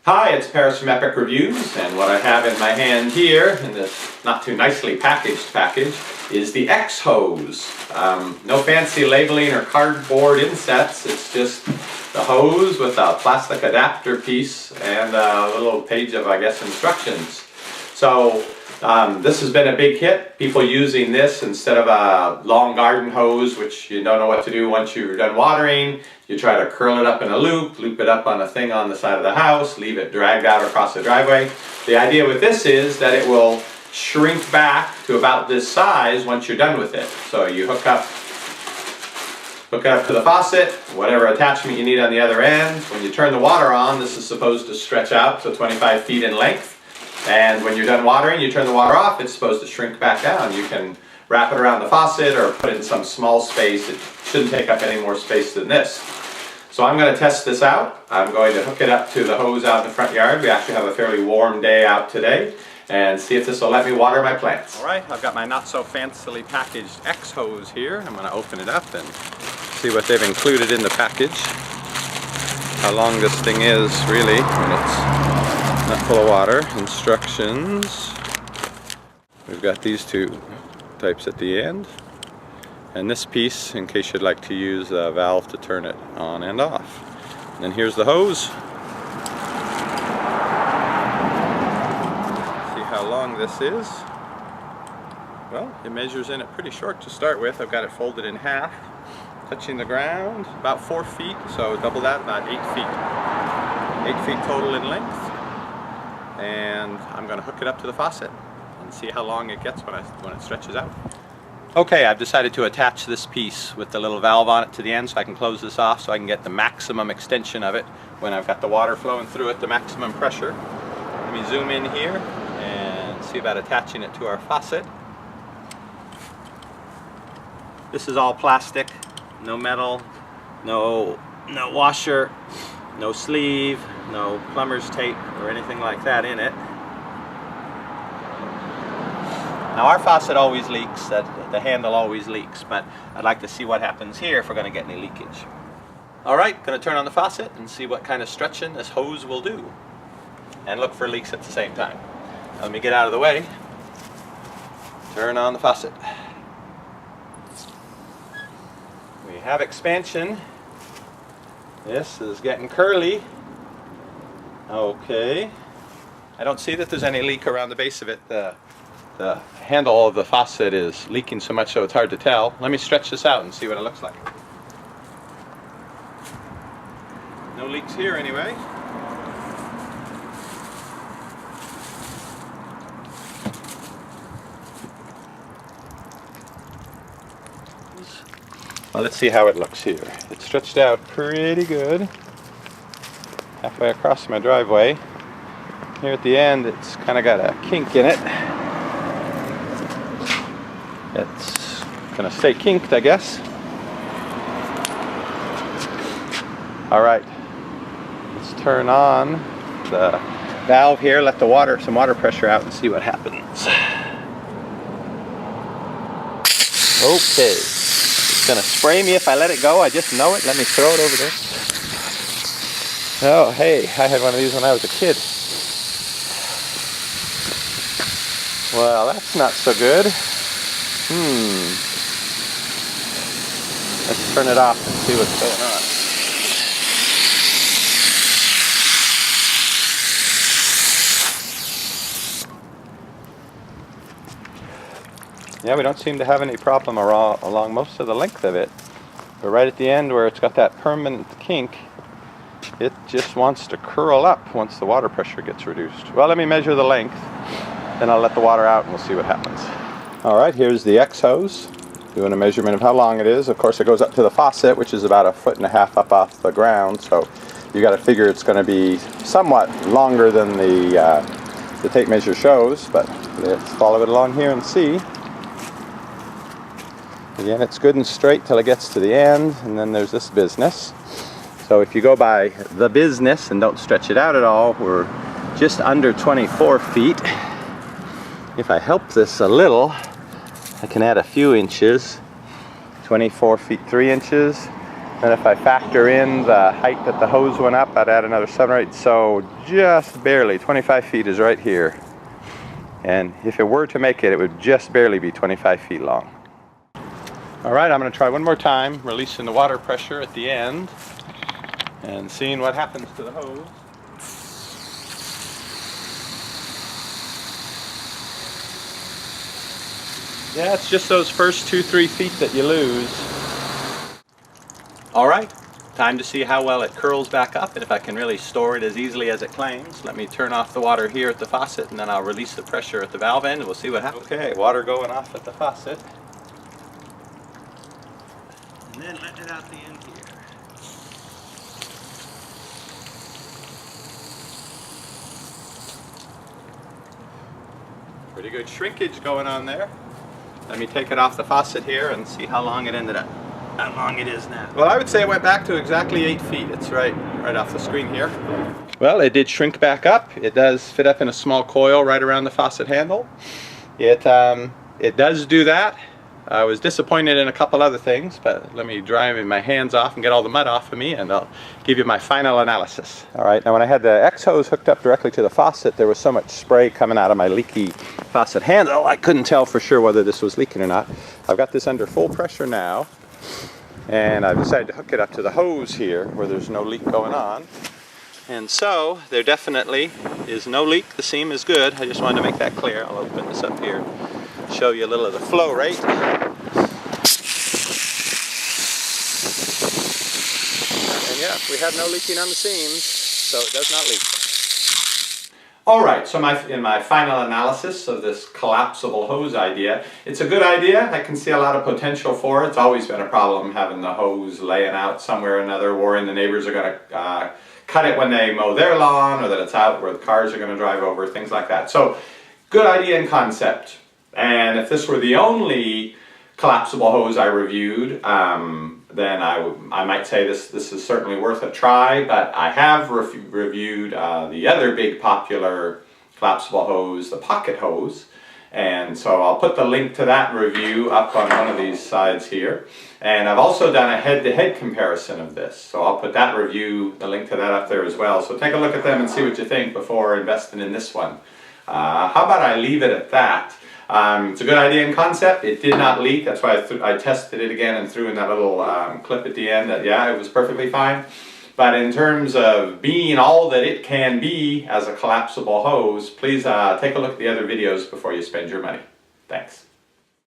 Hi, it's Paris from Epic Reviews, and what I have in my hand here, in this not too nicely packaged package, is the X Hose. No fancy labeling or cardboard insets, it's just the hose with a plastic adapter piece and a little page of, I guess, instructions. So this has been a big hit, people using this instead of a long garden hose, which you don't know what to do once you're done watering. You try to curl it up in a loop it up on a thing on the side of the house, leave it dragged out across the driveway. The idea with this is that it will shrink back to about this size once you're done with it. So you hook it up to the faucet, whatever attachment you need on the other end. When you turn the water on, this is supposed to stretch out to 25 feet in length. And when you're done watering, you turn the water off, it's supposed to shrink back down. You can wrap it around the faucet or put it in some small space. It shouldn't take up any more space than this. So I'm going to test this out. I'm going to hook it up to the hose out in the front yard. We actually have a fairly warm day out today, and see if this will let me water my plants. Alright, I've got my not so fancily packaged X Hose here. I'm going to open it up and see what they've included in the package. How long this thing is really when it's not full of water. Instructions. We've got these two types at the end. And this piece, in case you'd like to use a valve to turn it on and off. And then here's the hose. See how long this is? Well, it measures in it pretty short to start with. I've got it folded in half, touching the ground, about 4 feet, so double that, about 8 feet. 8 feet total in length. And I'm going to hook it up to the faucet and see how long it gets when it stretches out. Okay, I've decided to attach this piece with the little valve on it to the end so I can close this off so I can get the maximum extension of it when I've got the water flowing through it, the maximum pressure. Let me zoom in here and see about attaching it to our faucet. This is all plastic, no metal, no washer, no sleeve, no plumber's tape or anything like that in it. Now our faucet always leaks, the handle always leaks, but I'd like to see what happens here if we're going to get any leakage. Alright, going to turn on the faucet and see what kind of stretching this hose will do. And look for leaks at the same time. Now, let me get out of the way. Turn on the faucet. We have expansion. This is getting curly. Okay. I don't see that there's any leak around the base of it. The handle of the faucet is leaking so much so it's hard to tell. Let me stretch this out and see what it looks like. No leaks here anyway. Well, let's see how it looks here. It's stretched out pretty good. Halfway across my driveway. Here at the end, it's kind of got a kink in it. It's gonna stay kinked, I guess. Alright, let's turn on the valve here, let some water pressure out and see what happens. Okay, it's gonna spray me if I let it go, I just know it. Let me throw it over there. Oh, hey, I had one of these when I was a kid. Well, that's not so good. Let's turn it off and see what's going on. Yeah, we don't seem to have any problem along most of the length of it. But right at the end where it's got that permanent kink, it just wants to curl up once the water pressure gets reduced. Well, let me measure the length, then I'll let the water out and we'll see what happens. Alright, here's the X Hose, doing a measurement of how long it is. Of course it goes up to the faucet, which is about 1.5 feet up off the ground, so you got to figure it's going to be somewhat longer than the tape measure shows, but let's follow it along here and see. Again, it's good and straight till it gets to the end, and then there's this business. So if you go by the business and don't stretch it out at all, we're just under 24 feet. If I help this a little, I can add a few inches. 24 feet 3 inches, Then if I factor in the height that the hose went up, I'd add another 7 or 8. So just barely, 25 feet is right here. And if it were to make it, it would just barely be 25 feet long. All right, I'm going to try one more time, releasing the water pressure at the end and seeing what happens to the hose. Yeah, it's just those first 2-3 feet that you lose. All right, time to see how well it curls back up and if I can really store it as easily as it claims. Let me turn off the water here at the faucet and then I'll release the pressure at the valve end and we'll see what happens. Okay, water going off at the faucet. And then let it out the end here. Pretty good shrinkage going on there. Let me take it off the faucet here and see how long it ended up. How long it is now. Well, I would say it went back to exactly 8 feet. It's right off the screen here. Well, it did shrink back up. It does fit up in a small coil right around the faucet handle. It does do that. I was disappointed in a couple other things, but let me dry my hands off and get all the mud off of me and I'll give you my final analysis. All right, now when I had the X hose hooked up directly to the faucet, there was so much spray coming out of my leaky faucet handle, I couldn't tell for sure whether this was leaking or not. I've got this under full pressure now, and I've decided to hook it up to the hose here where there's no leak going on. And so, there definitely is no leak. The seam is good. I just wanted to make that clear. I'll open this up here. Show you a little of the flow rate. And yeah, we have no leaking on the seams, so it does not leak. Alright, so in my final analysis of this collapsible hose idea, it's a good idea. I can see a lot of potential for it. It's always been a problem having the hose laying out somewhere or another, worrying the neighbors are going to cut it when they mow their lawn, or that it's out where the cars are going to drive over, things like that. So, good idea and concept. And if this were the only collapsible hose I reviewed, then I might say this is certainly worth a try, but I have reviewed the other big popular collapsible hose, the pocket hose, and so I'll put the link to that review up on one of these sides here. And I've also done a head-to-head comparison of this, so I'll put that review, the link to that up there as well. So take a look at them and see what you think before investing in this one. How about I leave it at that? It's a good idea and concept. It did not leak. That's why I tested it again and threw in that little clip at the end. That, yeah, it was perfectly fine. But in terms of being all that it can be as a collapsible hose, please take a look at the other videos before you spend your money. Thanks.